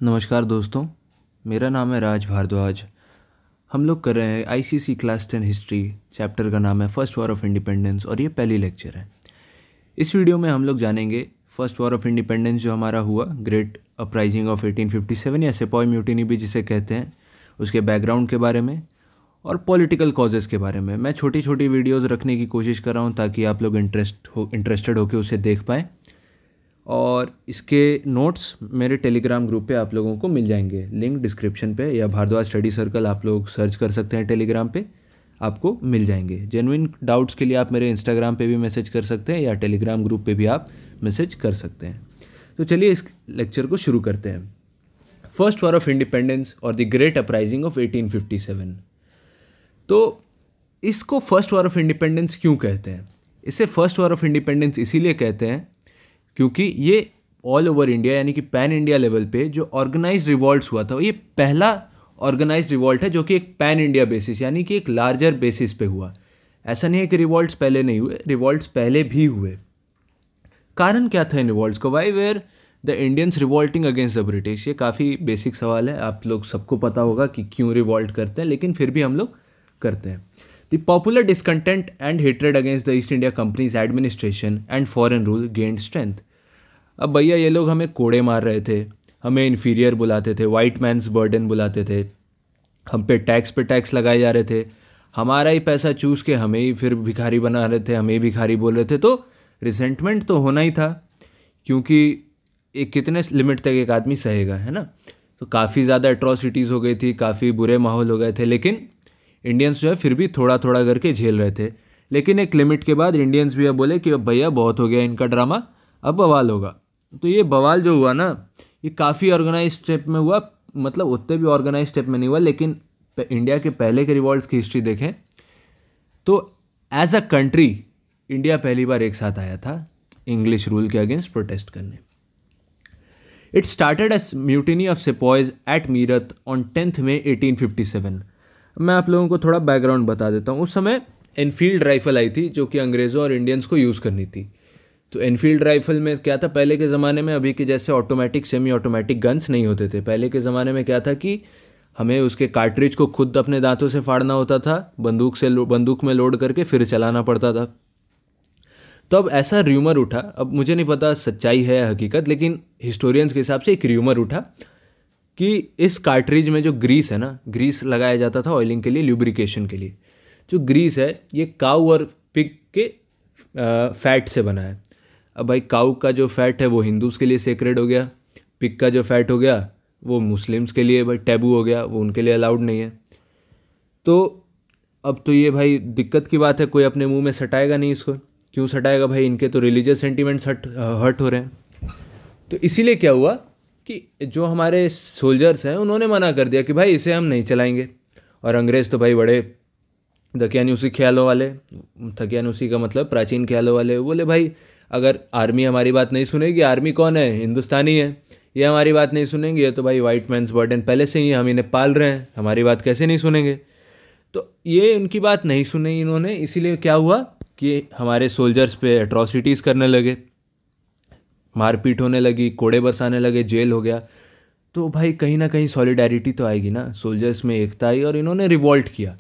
नमस्कार दोस्तों, मेरा नाम है राज भारद्वाज। हम लोग कर रहे हैं आईसीसी क्लास 10 हिस्ट्री। चैप्टर का नाम है फर्स्ट वॉर ऑफ इंडिपेंडेंस और ये पहली लेक्चर है। इस वीडियो में हम लोग जानेंगे फर्स्ट वॉर ऑफ इंडिपेंडेंस जो हमारा हुआ, ग्रेट अपराइजिंग ऑफ 1857 या सिपाही म्यूटिनी भी जिसे कहते हैं, उसके बैकग्राउंड के बारे में और पॉलिटिकल कॉजेज़ के बारे में। मैं छोटी छोटी वीडियोज़ रखने की कोशिश कर रहा हूँ ताकि आप लोग इंटरेस्टेड होकर उसे देख पाएँ, और इसके नोट्स मेरे टेलीग्राम ग्रुप पे आप लोगों को मिल जाएंगे, लिंक डिस्क्रिप्शन पे, या भारद्वाज स्टडी सर्कल आप लोग सर्च कर सकते हैं टेलीग्राम पे, आपको मिल जाएंगे। जेन्युइन डाउट्स के लिए आप मेरे इंस्टाग्राम पे भी मैसेज कर सकते हैं या टेलीग्राम ग्रुप पे भी आप मैसेज कर सकते हैं। तो चलिए इस लेक्चर को शुरू करते हैं। फर्स्ट वॉर ऑफ इंडिपेंडेंस और द ग्रेट अपराइजिंग ऑफ 1857। तो इसको फर्स्ट वॉर ऑफ इंडिपेंडेंस क्यों कहते हैं? इसे फर्स्ट वॉर ऑफ इंडिपेंडेंस इसीलिए कहते हैं क्योंकि ये ऑल ओवर इंडिया यानी कि पैन इंडिया लेवल पे जो ऑर्गेनाइज्ड रिवॉल्ट्स हुआ था, ये पहला ऑर्गेनाइज्ड रिवॉल्ट है जो कि एक पैन इंडिया बेसिस यानी कि एक लार्जर बेसिस पे हुआ। ऐसा नहीं है कि रिवॉल्ट्स पहले नहीं हुए, रिवॉल्ट्स पहले भी हुए। कारण क्या था इन रिवॉल्ट्स को? Why were the Indians revolting against the British? ये काफ़ी बेसिक सवाल है, आप लोग सबको पता होगा कि क्यों रिवॉल्ट करते हैं, लेकिन फिर भी हम लोग करते हैं। The popular discontent and hatred against the east India companies administration and foreign rule gained strength. अब भैया ये लोग हमें कोड़े मार रहे थे, हमें इन्फीरियर बुलाते थे, वाइट मैन्स बर्डन बुलाते थे, हम पे टैक्स लगाए जा रहे थे, हमारा ही पैसा चूस के हमें ही फिर भिखारी बना रहे थे, हमें ही भिखारी बोल रहे थे। तो रिसेंटमेंट तो होना ही था, क्योंकि एक कितने लिमिट तक एक आदमी सहेगा, है ना। तो काफ़ी ज़्यादा एट्रॉसिटीज़ हो गई थी, काफ़ी बुरे माहौल हो गए थे, लेकिन इंडियंस जो है फिर भी थोड़ा थोड़ा करके झेल रहे थे। लेकिन एक लिमिट के बाद इंडियंस भी अब बोले कि अब भैया बहुत हो गया इनका ड्रामा, अब बवाल होगा। तो ये बवाल जो हुआ ना, ये काफ़ी ऑर्गेनाइज स्टेप में हुआ, मतलब उतने भी ऑर्गेनाइज स्टेप में नहीं हुआ, लेकिन इंडिया के पहले के रिवॉल्ट्स की हिस्ट्री देखें तो एज अ कंट्री इंडिया पहली बार एक साथ आया था इंग्लिश रूल के अगेंस्ट प्रोटेस्ट करने। It started as mutiny of sepoys at Meerut on 10 May 1857। मैं आप लोगों को थोड़ा बैकग्राउंड बता देता हूँ। उस समय एनफील्ड राइफल आई थी जो कि अंग्रेज़ों और इंडियंस को यूज़ करनी थी। तो एनफील्ड राइफल में क्या था, पहले के ज़माने में अभी के जैसे ऑटोमेटिक सेमी ऑटोमेटिक गन्स नहीं होते थे। पहले के ज़माने में क्या था कि हमें उसके कार्ट्रिज को खुद अपने दांतों से फाड़ना होता था, बंदूक में लोड करके फिर चलाना पड़ता था। तो अब ऐसा र्यूमर उठा, अब मुझे नहीं पता सच्चाई है या हकीकत, लेकिन हिस्टोरियंस के हिसाब से एक र्यूमर उठा कि इस कार्ट्रिज में जो ग्रीस है ना, ग्रीस लगाया जाता था ऑयलिंग के लिए, ल्यूब्रिकेशन के लिए। जो ग्रीस है ये काऊ और पिग के फैट से बना है। अब भाई काऊ का जो फैट है वो हिंदूज़ के लिए सेक्रेड हो गया, पिग का जो फैट हो गया वो मुस्लिम्स के लिए भाई टैबू हो गया, वो उनके लिए अलाउड नहीं है। तो अब तो ये भाई दिक्कत की बात है, कोई अपने मुंह में सटाएगा नहीं इसको। क्यों सटाएगा भाई, इनके तो रिलीजियस सेंटिमेंट्स हर्ट हो रहे हैं। तो इसीलिए क्या हुआ कि जो हमारे सोल्जर्स हैं उन्होंने मना कर दिया कि भाई इसे हम नहीं चलाएंगे। और अंग्रेज़ तो भाई बड़े दकियानूसी ख्यालों वाले, दकियानूसी का मतलब प्राचीन ख्यालों वाले, बोले भाई अगर आर्मी हमारी बात नहीं सुनेगी, आर्मी कौन है, हिंदुस्तानी है, ये हमारी बात नहीं सुनेंगे, ये तो भाई वाइट मैन्स बर्डन पहले से ही हम इन्हें पाल रहे हैं, हमारी बात कैसे नहीं सुनेंगे। तो ये उनकी बात नहीं सुनी इन्होंने, इसीलिए क्या हुआ कि हमारे सोल्जर्स पे एट्रॉसिटीज़ करने लगे, मारपीट होने लगी, कोड़े बरसाने लगे, जेल हो गया। तो भाई कहीं ना कहीं सॉलिडारिटी तो आएगी ना, सोल्जर्स में एकता आई और इन्होंने रिवॉल्ट किया।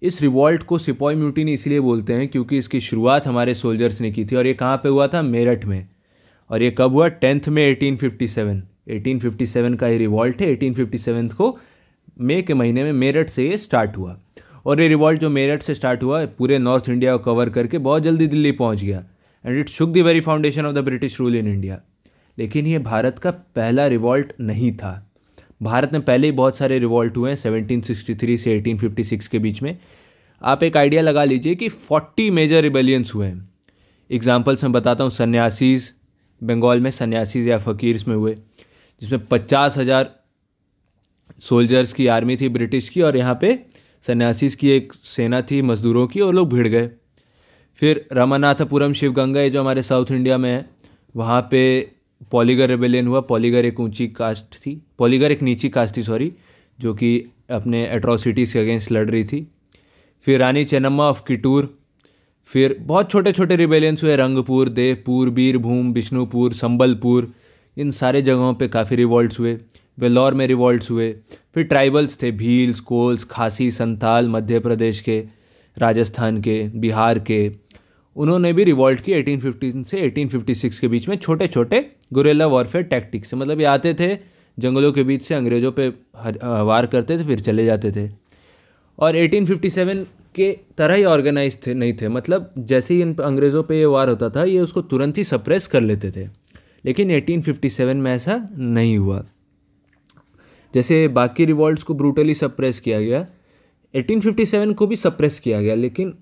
इस रिवॉल्ट को सिपाही म्यूटिनी इसलिए बोलते हैं क्योंकि इसकी शुरुआत हमारे सोल्जर्स ने की थी, और ये कहाँ पे हुआ था? मेरठ में। और ये कब हुआ? 10 मई 1857। 1857 का ये रिवॉल्ट है। 1857 को मई के महीने में मेरठ से ये स्टार्ट हुआ, और ये रिवॉल्ट जो मेरठ से स्टार्ट हुआ पूरे नॉर्थ इंडिया को कवर करके बहुत जल्दी दिल्ली पहुँच गया, and it shook the very foundation of the British rule in India. लेकिन ये भारत का पहला रिवॉल्ट नहीं था। भारत में पहले ही बहुत सारे रिवॉल्ट हुए हैं 1763 से 1856 के बीच में। आप एक आइडिया लगा लीजिए कि 40 मेजर रिबेलियंस हुए हैं। एग्जाम्पल्स मैं बताता हूँ। सन्यासीज़, बंगाल में सन्यासीज़ या फ़कीर्स में हुए, जिसमें 50,000 सोल्जर्स की आर्मी थी ब्रिटिश की, और यहाँ पे सन्यासीज़ की एक सेना थी मज़दूरों की, और लोग भिड़ गए। फिर रामानाथपुरम शिवगंगा, जो हमारे साउथ इंडिया में है, वहाँ पे पॉलीगर रेबेलियन हुआ। पॉलीगर एक ऊंची कास्ट थी, पॉलीगर एक नीची कास्ट थी सॉरी, जो कि अपने एट्रॉसिटीज़ के अगेंस्ट लड़ रही थी। फिर रानी चेन्नम्मा ऑफ किटूर। फिर बहुत छोटे छोटे रिबेलियंस हुए, रंगपुर, देवपुर, बीरभूम, बिष्णुपुर, संबलपुर, इन सारे जगहों पे काफ़ी रिवॉल्ट्स हुए। वेल्लोर में रिवॉल्ट्स हुए। फिर ट्राइबल्स थे, भील्स, कोल्स, खासी, संताल, मध्य प्रदेश के, राजस्थान के, बिहार के, उन्होंने भी रिवॉल्ट की 1815 से 1856 के बीच में छोटे छोटे गुरेला वॉरफेयर टैक्टिक्स से। मतलब ये आते थे जंगलों के बीच से, अंग्रेज़ों पे वार करते थे, फिर चले जाते थे। और 1857 के तरह ही ऑर्गेनाइज थे नहीं थे, मतलब जैसे ही इन अंग्रेज़ों पे ये वार होता था ये उसको तुरंत ही सप्रेस कर लेते थे। लेकिन 1857 में ऐसा नहीं हुआ। जैसे बाकी रिवॉल्ट्स को ब्रूटली सप्रेस किया गया, 1857 को भी सप्रेस किया गया, लेकिन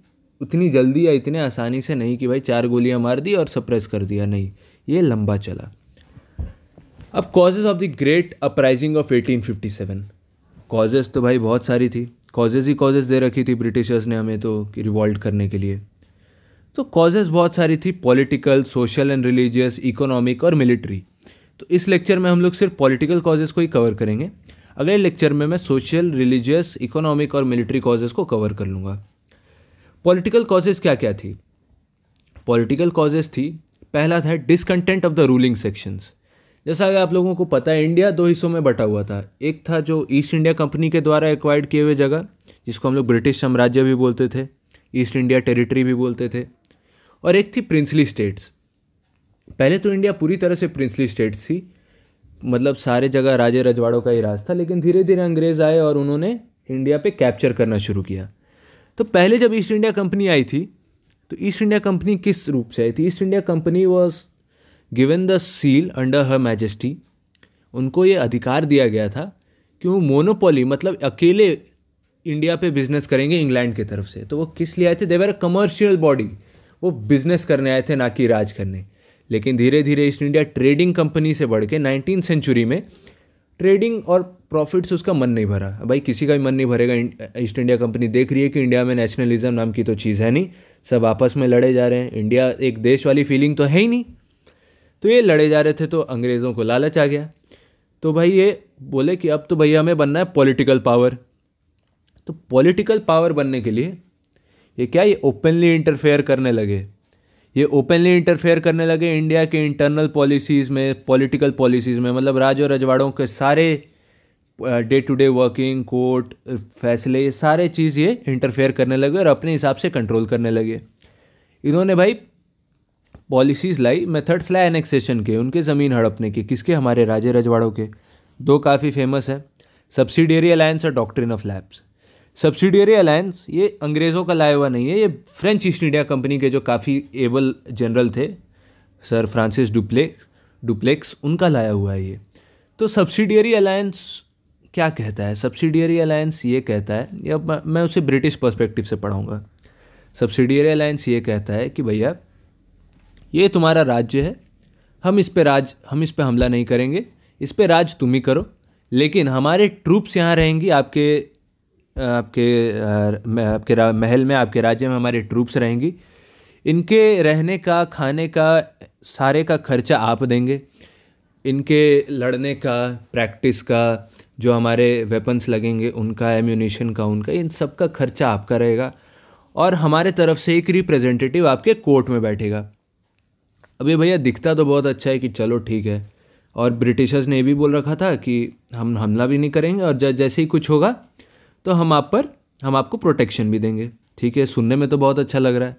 उतनी जल्दी या इतने आसानी से नहीं कि भाई 4 गोलियां मार दी और सप्रेस कर दिया, नहीं, ये लंबा चला। अब causes of the great uprising of 1857, causes तो भाई बहुत सारी थी, कॉजेज़ ही कॉजेज़ दे रखी थी ब्रिटिशर्स ने हमें तो कि रिवॉल्ट करने के लिए। तो कॉजेज़ बहुत सारी थी, political, social and religious, economic और मिलिट्री। तो इस लेक्चर में हम लोग सिर्फ पॉलिटिकल कॉजेज़ को ही कवर करेंगे। अगले लेक्चर में मैं सोशल, रिलीजियस, इकोनॉमिक और मिलिट्री कॉजेज़ को कवर कर लूँगा। पॉलिटिकल कॉजेज़ क्या क्या थी? पॉलिटिकल कॉजेज़ थी, पहला था discontent of the ruling sections. जैसा कि आप लोगों को पता है, इंडिया 2 हिस्सों में बटा हुआ था। एक था जो ईस्ट इंडिया कंपनी के द्वारा एक्वायर्ड किए हुए जगह, जिसको हम लोग ब्रिटिश साम्राज्य भी बोलते थे, ईस्ट इंडिया टेरिटरी भी बोलते थे, और एक थी प्रिंसली स्टेट्स। पहले तो इंडिया पूरी तरह से प्रिंसली स्टेट्स थी, मतलब सारे जगह राजे रजवाड़ों का ही राज था, लेकिन धीरे धीरे अंग्रेज़ आए और उन्होंने इंडिया पे कैप्चर करना शुरू किया। तो पहले जब ईस्ट इंडिया कंपनी आई थी, तो ईस्ट इंडिया कंपनी किस रूप से आई थी? East India company was given the seal under her majesty. उनको ये अधिकार दिया गया था कि वो मोनोपोली, मतलब अकेले इंडिया पे बिजनेस करेंगे इंग्लैंड की तरफ से। तो वो किस लिए आए थे? दे वर अ कमर्शियल बॉडी, वो बिजनेस करने आए थे, ना कि राज करने। लेकिन धीरे धीरे ईस्ट इंडिया ट्रेडिंग कंपनी से बढ़ के 19th सेंचुरी में ट्रेडिंग और प्रॉफिट से उसका मन नहीं भरा। भाई किसी का भी मन नहीं भरेगा। ईस्ट इंडिया कंपनी देख रही है कि इंडिया में नेशनलिज्म नाम की तो चीज़ है नहीं, सब आपस में लड़े जा रहे हैं, इंडिया एक देश वाली फीलिंग तो है ही नहीं। तो ये लड़े जा रहे थे, तो अंग्रेज़ों को लालच आ गया। तो भाई ये बोले कि अब तो भैया हमें बनना है पॉलिटिकल पावर। तो पॉलिटिकल पावर बनने के लिए ये ओपनली इंटरफेयर करने लगे। ये ओपनली इंटरफेयर करने लगे इंडिया के इंटरनल पॉलिसीज़ में, पॉलिटिकल पॉलिसीज़ में, मतलब राज और रजवाड़ों के सारे day to day working, court, फैसले, ये सारे चीज़ ये इंटरफेयर करने लगे और अपने हिसाब से कंट्रोल करने लगे। इन्होंने भाई पॉलिसीज़ लाई, मेथड्स लाए एनेक्सेशन के, उनके ज़मीन हड़पने के। किसके? हमारे राजे रजवाड़ों के। 2 काफ़ी फेमस है, सब्सिडियरी अलायंस और doctrine of lapse. Subsidiary alliance ये अंग्रेज़ों का लाया हुआ नहीं है, ये फ्रेंच ईस्ट इंडिया कंपनी के जो काफ़ी एबल जनरल थे, सर फ्रांसिस डुप्लेक्स, उनका लाया हुआ है ये। तो सब्सिडियरी अलायंस क्या कहता है? सब्सिडियरी अलायंस ये कहता है, या मैं उसे ब्रिटिश पर्सपेक्टिव से पढ़ाऊँगा। सब्सिडियरी अलायंस ये कहता है कि भैया ये तुम्हारा राज्य है, हम इस पे हमला नहीं करेंगे, इस पे राज तुम ही करो, लेकिन हमारे ट्रूप्स यहाँ रहेंगी, आपके महल में, आपके राज्य में हमारे ट्रूप्स रहेंगी, इनके रहने का, खाने का, सारे का खर्चा आप देंगे, इनके लड़ने का, प्रैक्टिस का, जो हमारे वेपन्स लगेंगे उनका, एम्यूनिशन का, उनका, इन सब का खर्चा आपका रहेगा, और हमारे तरफ से एक रिप्रेजेंटेटिव आपके कोर्ट में बैठेगा। अभी भैया दिखता तो बहुत अच्छा है कि चलो ठीक है, और ब्रिटिशर्स ने ये भी बोल रखा था कि हम हमला भी नहीं करेंगे, और जैसे ही कुछ होगा तो हम आपको प्रोटेक्शन भी देंगे। ठीक है, सुनने में तो बहुत अच्छा लग रहा है,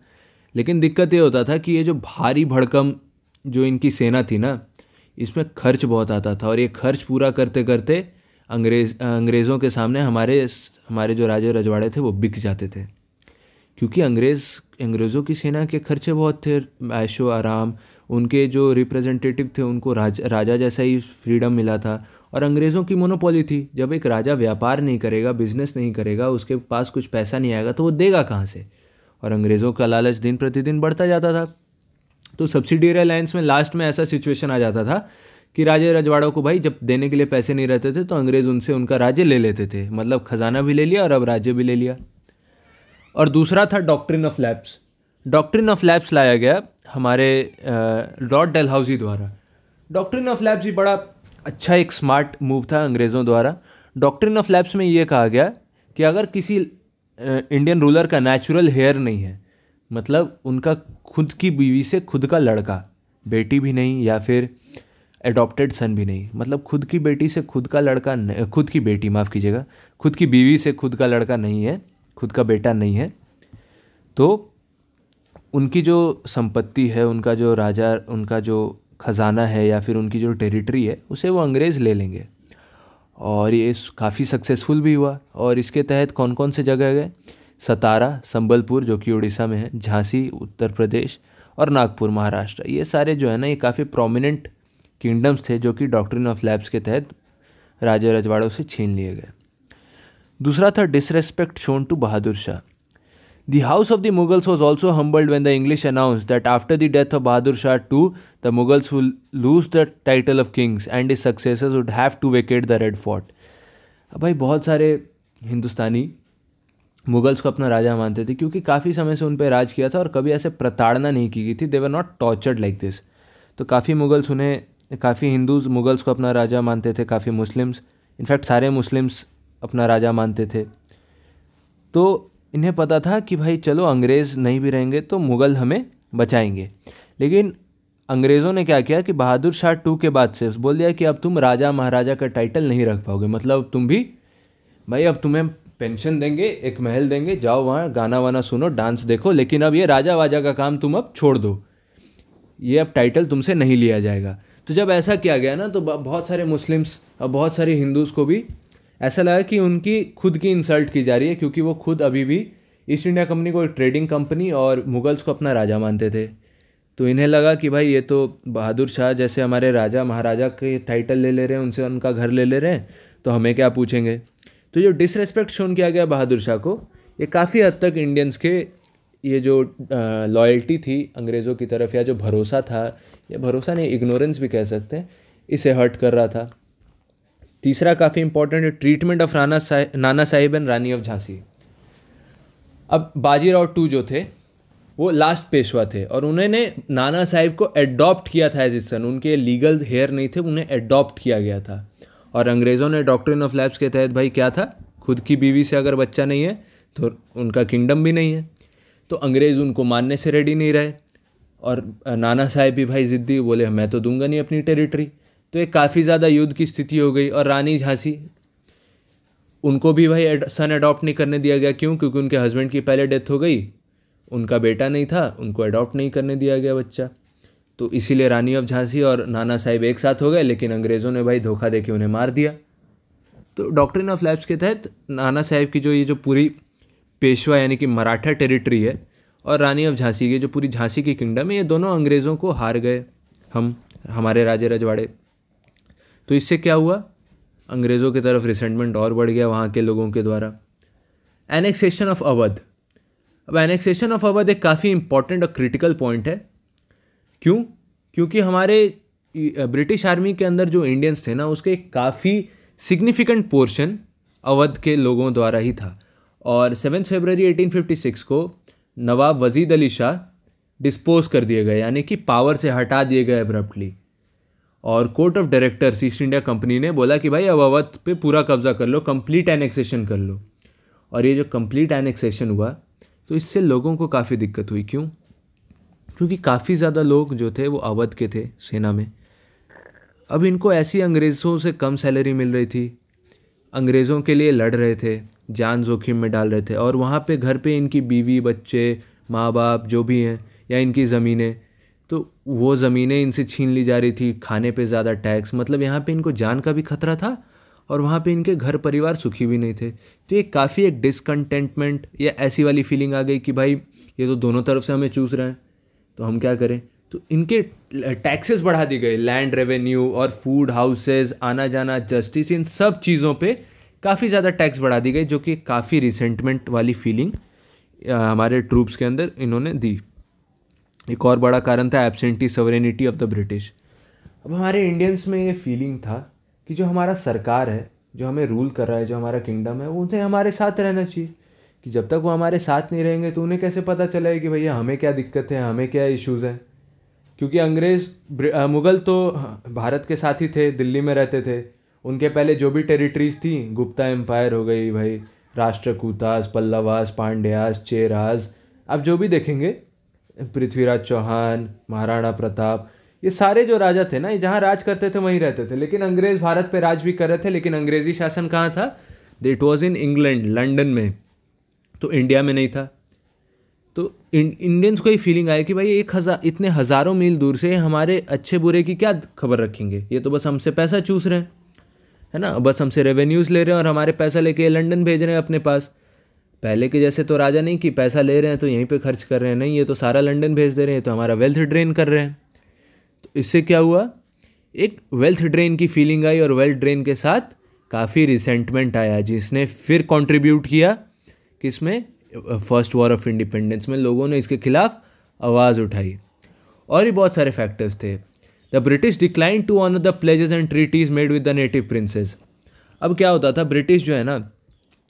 लेकिन दिक्कत ये होता था कि ये जो भारी भड़कम जो इनकी सेना थी ना, इसमें खर्च बहुत आता था, और ये खर्च पूरा करते करते अंग्रेज़ों के सामने हमारे जो राजे रजवाड़े थे वो बिक जाते थे, क्योंकि अंग्रेज़ों की सेना के खर्चे बहुत थे, ऐशो आराम, उनके जो रिप्रेजेंटेटिव थे उनको राजा जैसा ही फ्रीडम मिला था, और अंग्रेज़ों की मोनोपोली थी। जब एक राजा व्यापार नहीं करेगा, बिजनेस नहीं करेगा, उसके पास कुछ पैसा नहीं आएगा तो वो देगा कहाँ से? और अंग्रेज़ों का लालच दिन प्रतिदिन बढ़ता जाता था। तो सब्सिडियरी अलायंस में लास्ट में ऐसा सिचुएशन आ जाता था कि राजे रजवाड़ों को भाई जब देने के लिए पैसे नहीं रहते थे तो अंग्रेज़ उनसे उनका राज्य ले लेते थे, मतलब खजाना भी ले लिया और अब राज्य भी ले लिया। और दूसरा था doctrine of lapse. Doctrine of lapse लाया गया हमारे लॉर्ड डलहौजी द्वारा। डॉक्ट्रिन ऑफ लैप्स ही बड़ा अच्छा एक स्मार्ट मूव था अंग्रेज़ों द्वारा। डॉक्ट्रिन ऑफ लैप्स में ये कहा गया कि अगर किसी इंडियन रूलर का नेचुरल हेयर नहीं है, मतलब उनका खुद की बीवी से खुद का लड़का, बेटी भी नहीं, या फिर एडॉप्टेड सन भी नहीं, मतलब खुद की बेटी से खुद का लड़का खुद की बेटी, माफ़ कीजिएगा, खुद की बीवी से खुद का लड़का नहीं है, खुद का बेटा नहीं है, तो उनकी जो संपत्ति है, उनका जो राजा, उनका जो ख़जाना है या फिर उनकी जो टेरिटरी है, उसे वो अंग्रेज़ ले लेंगे। और ये काफ़ी सक्सेसफुल भी हुआ। और इसके तहत कौन कौन से जगह गए? सतारा, संबलपुर जो कि उड़ीसा में है, झांसी उत्तर प्रदेश और नागपुर महाराष्ट्र। ये सारे जो है ना, ये काफ़ी प्रोमिनेंट किंगडम्स थे जो कि डॉक्ट्रिन ऑफ लैप्स के तहत राजा रजवाड़ों से छीन लिए गए। दूसरा था disrespect shown to Bahadur Shah. The house of the Mughals was also humbled when the English announced that after the death of Bahadur Shah II, the Mughals would lose the title of kings and his successors would have to vacate the Red Fort. अब भाई बहुत सारे हिंदुस्तानी Mughals को अपना राजा मानते थे क्योंकि काफ़ी समय से उन पर राज किया था और कभी ऐसे प्रताड़ना नहीं की गई थी। They were not tortured like this. तो काफ़ी मुगल्स उन्हें, काफ़ी हिंदूज मुगल्स को अपना राजा मानते थे, काफ़ी मुस्लिम्स, इनफैक्ट सारे मुस्लिम्स अपना राजा मानते थे। तो इन्हें पता था कि भाई चलो अंग्रेज़ नहीं भी रहेंगे तो मुग़ल हमें बचाएंगे। लेकिन अंग्रेज़ों ने क्या किया कि बहादुर शाह टू के बाद से बोल दिया कि अब तुम राजा महाराजा का टाइटल नहीं रख पाओगे, मतलब तुम भी भाई, अब तुम्हें पेंशन देंगे, एक महल देंगे, जाओ वहाँ गाना वाना सुनो, डांस देखो, लेकिन अब ये राजा वाजा का काम तुम अब छोड़ दो, ये अब टाइटल तुमसे नहीं लिया जाएगा। तो जब ऐसा किया गया ना, तो बहुत सारे मुस्लिम्स और बहुत सारे हिंदूज़ को भी ऐसा लगा कि उनकी खुद की इंसल्ट की जा रही है, क्योंकि वो खुद अभी भी ईस्ट इंडिया कंपनी को एक ट्रेडिंग कंपनी और मुगल्स को अपना राजा मानते थे। तो इन्हें लगा कि भाई ये तो बहादुर शाह जैसे हमारे राजा महाराजा के टाइटल ले रहे हैं, उनसे उनका घर ले रहे हैं, तो हमें क्या पूछेंगे। तो जो डिसरेस्पेक्ट शोन किया गया बहादुर शाह को, ये काफ़ी हद तक इंडियंस के ये जो लॉयल्टी थी अंग्रेज़ों की तरफ, या जो भरोसा था, या भरोसा नहीं, इग्नोरेंस भी कह सकते हैं, इसे हर्ट कर रहा था। तीसरा काफ़ी इंपॉर्टेंट है treatment of Nana Sahib and Rani of Jhansi. अब बाजीराव टू जो थे वो लास्ट पेशवा थे और उन्होंने नाना साहिब को एडॉप्ट किया था एज इज सन। उनके लीगल हेयर नहीं थे, उन्हें एडॉप्ट किया गया था। और अंग्रेज़ों ने डॉक्ट्रिन ऑफ लैप्स के तहत भाई क्या था, खुद की बीवी से अगर बच्चा नहीं है तो उनका किंगडम भी नहीं है। तो अंग्रेज़ उनको मानने से रेडी नहीं रहे और नाना साहिब भी भाई ज़िद्दी, बोले मैं तो दूंगा नहीं अपनी टेरिटरी। तो एक काफ़ी ज़्यादा युद्ध की स्थिति हो गई। और रानी झांसी, उनको भी भाई सन अडॉप्ट नहीं करने दिया गया। क्यों? क्योंकि उनके हस्बैंड की पहले डेथ हो गई, उनका बेटा नहीं था, उनको अडॉप्ट नहीं करने दिया गया बच्चा। तो इसीलिए रानी ऑफ झांसी और नाना साहिब एक साथ हो गए, लेकिन अंग्रेज़ों ने भाई धोखा देके उन्हें मार दिया। तो डॉक्ट्रिन ऑफ लैप्स के तहत नाना साहिब की ये जो पूरी पेशवा यानी कि मराठा टेरिटरी है, और रानी ऑफ झांसी की जो पूरी झांसी की किंगडम है, ये दोनों अंग्रेज़ों को हार गए हमारे राजे रजवाड़े। तो इससे क्या हुआ, अंग्रेज़ों की तरफ रिसेंटमेंट और बढ़ गया वहाँ के लोगों के द्वारा। Annexation of Awadh. अब एनेक्सेशन ऑफ अवध एक काफ़ी इंपॉर्टेंट और क्रिटिकल पॉइंट है। क्यों? क्योंकि हमारे ब्रिटिश आर्मी के अंदर जो इंडियंस थे ना, उसके काफ़ी सिग्निफिकेंट पोर्शन अवध के लोगों द्वारा ही था। और 7 फरवरी 1856 को नवाब वजीद अली शाह डिस्पोज कर दिए गए, यानी कि पावर से हटा दिए गए अब्रप्टली। और court of directors east India company ने बोला कि भाई अब अवध पे पूरा कब्जा कर लो, कंप्लीट एनेक्सेशन कर लो। और ये जो कंप्लीट एनेक्सेशन हुआ, तो इससे लोगों को काफ़ी दिक्कत हुई। क्यों? क्योंकि काफ़ी ज़्यादा लोग जो थे वो अवध के थे सेना में। अब इनको ऐसी अंग्रेज़ों से कम सैलरी मिल रही थी, अंग्रेज़ों के लिए लड़ रहे थे, जान जोखिम में डाल रहे थे, और वहाँ पे घर पे इनकी बीवी बच्चे माँ बाप जो भी हैं, या इनकी ज़मीनें, तो वो ज़मीनें इनसे छीन ली जा रही थी, खाने पे ज़्यादा टैक्स, मतलब यहाँ पे इनको जान का भी खतरा था और वहाँ पे इनके घर परिवार सुखी भी नहीं थे। तो ये काफ़ी एक डिसकंटेंटमेंट या ऐसी वाली फीलिंग आ गई कि भाई ये तो दोनों तरफ से हमें चूस रहे हैं, तो हम क्या करें। तो इनके टैक्सेस बढ़ा दिए गए, लैंड रेवेन्यू और फूड हाउसेस, आना जाना, जस्टिस, इन सब चीज़ों पे काफ़ी ज़्यादा टैक्स बढ़ा दी गई, जो कि काफ़ी रिसेंटमेंट वाली फीलिंग हमारे ट्रूप्स के अंदर इन्होंने दी। एक और बड़ा कारण था absentee sovereignty of the British. अब हमारे इंडियंस में ये फीलिंग था कि जो हमारा सरकार है, जो हमें रूल कर रहा है, जो हमारा किंगडम है, वो उन्हें हमारे साथ रहना चाहिए। कि जब तक वो हमारे साथ नहीं रहेंगे तो उन्हें कैसे पता चलेगा कि भैया हमें क्या दिक्कत है, हमें क्या इश्यूज़ हैं। क्योंकि मुग़ल तो भारत के साथ ही थे, दिल्ली में रहते थे। उनके पहले जो भी टेरिटरीज़ थी, गुप्ता एम्पायर हो गई भाई, राष्ट्रकूतास, पल्लवास, पांड्यास, चेरास, आप जो भी देखेंगे, पृथ्वीराज चौहान, महाराणा प्रताप, ये सारे जो राजा थे ना, ये जहाँ राज करते थे वहीं रहते थे, लेकिन अंग्रेज़ भारत पे राज भी कर रहे थे, लेकिन अंग्रेज़ी शासन कहाँ था? It was in England, London में, तो इंडिया में नहीं था। तो इंडियंस को ये फीलिंग आई कि भाई इतने हज़ारों मील दूर से हमारे अच्छे बुरे की क्या खबर रखेंगे, ये तो बस हमसे पैसा चूस रहे हैं, है ना, बस हमसे रेवेन्यूज़ ले रहे हैं और हमारे पैसा लेके लंदन भेज रहे हैं अपने पास। पहले के जैसे तो राजा नहीं कि पैसा ले रहे हैं तो यहीं पे खर्च कर रहे हैं, नहीं, ये तो सारा लंदन भेज दे रहे हैं, तो हमारा वेल्थ ड्रेन कर रहे हैं। तो इससे क्या हुआ, एक वेल्थ ड्रेन की फीलिंग आई और वेल्थ ड्रेन के साथ काफ़ी रिसेंटमेंट आया, जिसने फिर कंट्रीब्यूट किया किसमें, फर्स्ट वॉर ऑफ इंडिपेंडेंस में लोगों ने इसके खिलाफ आवाज़ उठाई। और भी बहुत सारे फैक्टर्स थे। The British decline to honour the pledges and treaties made with the native princes. अब क्या होता था, ब्रिटिश जो है ना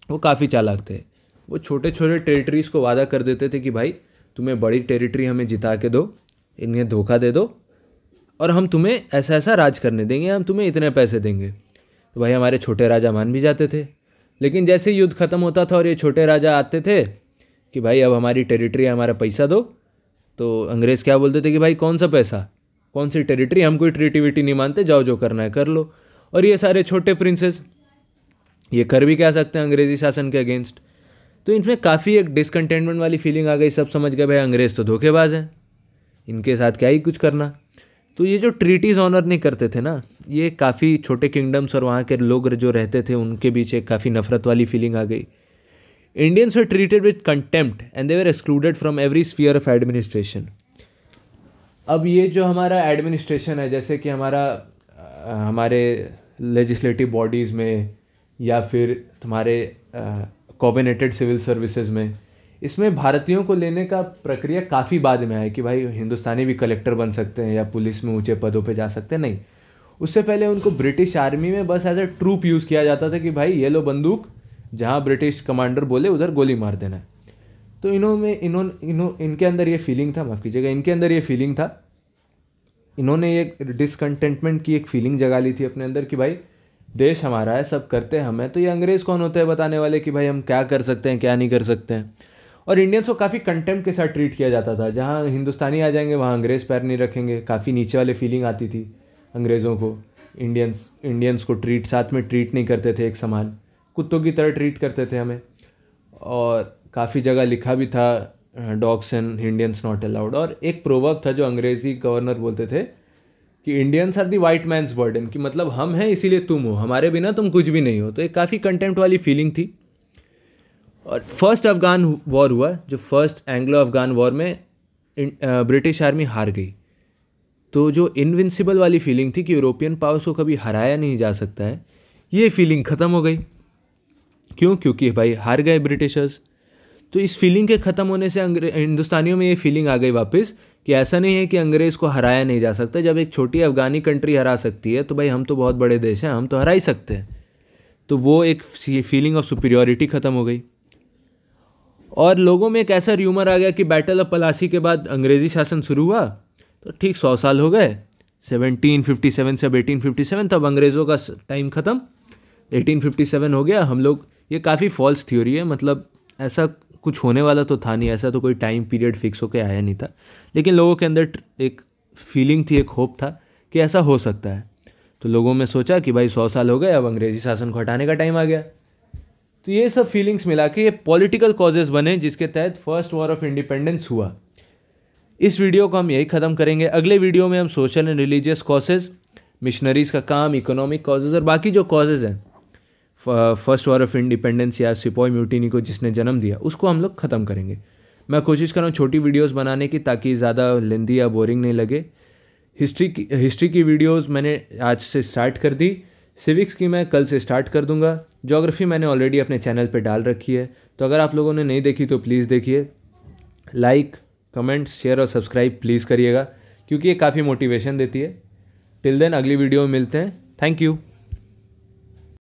वो काफ़ी चालाक थे, वो छोटे छोटे टेरिटरीज़ को वादा कर देते थे कि भाई तुम्हें बड़ी टेरिटरी हमें जिता के दो, इन्हें धोखा दे दो और हम तुम्हें ऐसा ऐसा राज करने देंगे, हम तुम्हें इतने पैसे देंगे। तो भाई हमारे छोटे राजा मान भी जाते थे, लेकिन जैसे युद्ध ख़त्म होता था और ये छोटे राजा आते थे कि भाई अब हमारी टेरिटरी है, हमारा पैसा दो, तो अंग्रेज़ क्या बोलते थे कि भाई कौन सा पैसा, कौन सी टेरिटरी, हम कोई ट्रीटी वीटी नहीं मानते, जाओ जो करना है कर लो। और ये सारे छोटे प्रिंसेस ये कर भी क्या सकते हैं अंग्रेज़ी शासन के अगेंस्ट। तो इनमें काफ़ी एक डिसकंटेंटमेंट वाली फीलिंग आ गई, सब समझ गए भाई अंग्रेज़ तो धोखेबाज हैं, इनके साथ क्या ही कुछ करना। तो ये जो ट्रीटीज़ ऑनर नहीं करते थे ना, ये काफ़ी छोटे किंगडम्स और वहाँ के लोग जो रहते थे उनके बीच एक काफ़ी नफरत वाली फीलिंग आ गई। Indians were treated with contempt and they were excluded from every sphere of administration. अब ये जो हमारा एडमिनिस्ट्रेशन है, जैसे कि हमारे लेजिस्लेटिव बॉडीज़ में या फिर तुम्हारे कोऑर्डिनेटेड सिविल सर्विसेज में, इसमें भारतीयों को लेने का प्रक्रिया काफ़ी बाद में आया कि भाई हिंदुस्तानी भी कलेक्टर बन सकते हैं या पुलिस में ऊंचे पदों पे जा सकते हैं। नहीं, उससे पहले उनको ब्रिटिश आर्मी में बस एज ए ट्रूप यूज़ किया जाता था कि भाई ये लो बंदूक, जहाँ ब्रिटिश कमांडर बोले उधर गोली मार देना है। तो इनके अंदर ये फीलिंग था, माफ़ कीजिएगा, इनके अंदर ये फीलिंग था, इन्होंने ये डिसकंटेंटमेंट की एक फीलिंग जगा ली थी अपने अंदर कि भाई देश हमारा है, सब करते हैं हमें, तो ये अंग्रेज़ कौन होते हैं बताने वाले कि भाई हम क्या कर सकते हैं क्या नहीं कर सकते हैं। और इंडियंस को काफ़ी कंटेम्प्ट के साथ ट्रीट किया जाता था, जहाँ हिंदुस्तानी आ जाएंगे वहाँ अंग्रेज़ पैर नहीं रखेंगे, काफ़ी नीचे वाले फीलिंग आती थी अंग्रेज़ों को। इंडियंस को साथ में ट्रीट नहीं करते थे, एक समान कुत्तों की तरह ट्रीट करते थे हमें। और काफ़ी जगह लिखा भी था dogs and Indians not allowed. और एक प्रोवर्ब था जो अंग्रेज़ी गवर्नर बोलते थे कि Indians are the white man's burden, कि मतलब हम हैं इसीलिए तुम हो, हमारे बिना तुम कुछ भी नहीं हो। तो एक काफ़ी कंटेम्प्ट वाली फीलिंग थी। और फर्स्ट अफगान वॉर हुआ, जो फर्स्ट एंग्लो अफगान वॉर में ब्रिटिश आर्मी हार गई। तो जो इनविंसिबल वाली फीलिंग थी कि यूरोपियन पावर्स को कभी हराया नहीं जा सकता है, ये फीलिंग ख़त्म हो गई। क्यों? क्योंकि भाई हार गए ब्रिटिशर्स। तो इस फीलिंग के ख़त्म होने से हिंदुस्तानियों में ये फीलिंग आ गई वापस कि ऐसा नहीं है कि अंग्रेज़ को हराया नहीं जा सकता। जब एक छोटी अफगानी कंट्री हरा सकती है तो भाई हम तो बहुत बड़े देश हैं, हम तो हरा ही सकते हैं। तो वो एक फीलिंग ऑफ सुपीरियॉरिटी ख़त्म हो गई। और लोगों में एक ऐसा र्यूमर आ गया कि बैटल ऑफ पलासी के बाद अंग्रेज़ी शासन शुरू हुआ तो ठीक 100 साल हो गए, 1757 से अब 1857, तब अंग्रेज़ों का टाइम ख़त्म, 1857 हो गया। हम लोग, ये काफ़ी फॉल्स थ्योरी है, मतलब ऐसा कुछ होने वाला तो था नहीं, ऐसा तो कोई टाइम पीरियड फिक्स होकर आया नहीं था, लेकिन लोगों के अंदर एक फीलिंग थी, एक होप था कि ऐसा हो सकता है। तो लोगों में सोचा कि भाई 100 साल हो गए, अब अंग्रेज़ी शासन को हटाने का टाइम आ गया। तो ये सब फीलिंग्स मिला के ये पॉलिटिकल कॉजेज़ बने जिसके तहत फर्स्ट वॉर ऑफ इंडिपेंडेंस हुआ। इस वीडियो को हम यही ख़त्म करेंगे। अगले वीडियो में हम social and religious causes, missionaries का काम, इकोनॉमिक कॉजेज़ और बाकी जो कॉजेज़ हैं फर्स्ट वॉर ऑफ इंडिपेंडेंस या सिपाही म्यूटिनी को जिसने जन्म दिया, उसको हम लोग ख़त्म करेंगे। मैं कोशिश कर रहा हूँ छोटी वीडियोस बनाने की, ताकि ज़्यादा लेंदी या बोरिंग नहीं लगे। हिस्ट्री की वीडियोस मैंने आज से स्टार्ट कर दी, सिविक्स की मैं कल से स्टार्ट कर दूंगा, ज्योग्राफी मैंने ऑलरेडी अपने चैनल पे डाल रखी है, तो अगर आप लोगों ने नहीं देखी तो प्लीज़ देखिए। लाइक, कमेंट, शेयर और सब्सक्राइब प्लीज़ करिएगा, क्योंकि ये काफ़ी मोटिवेशन देती है। टिल देन अगली वीडियो में मिलते हैं। Thank you.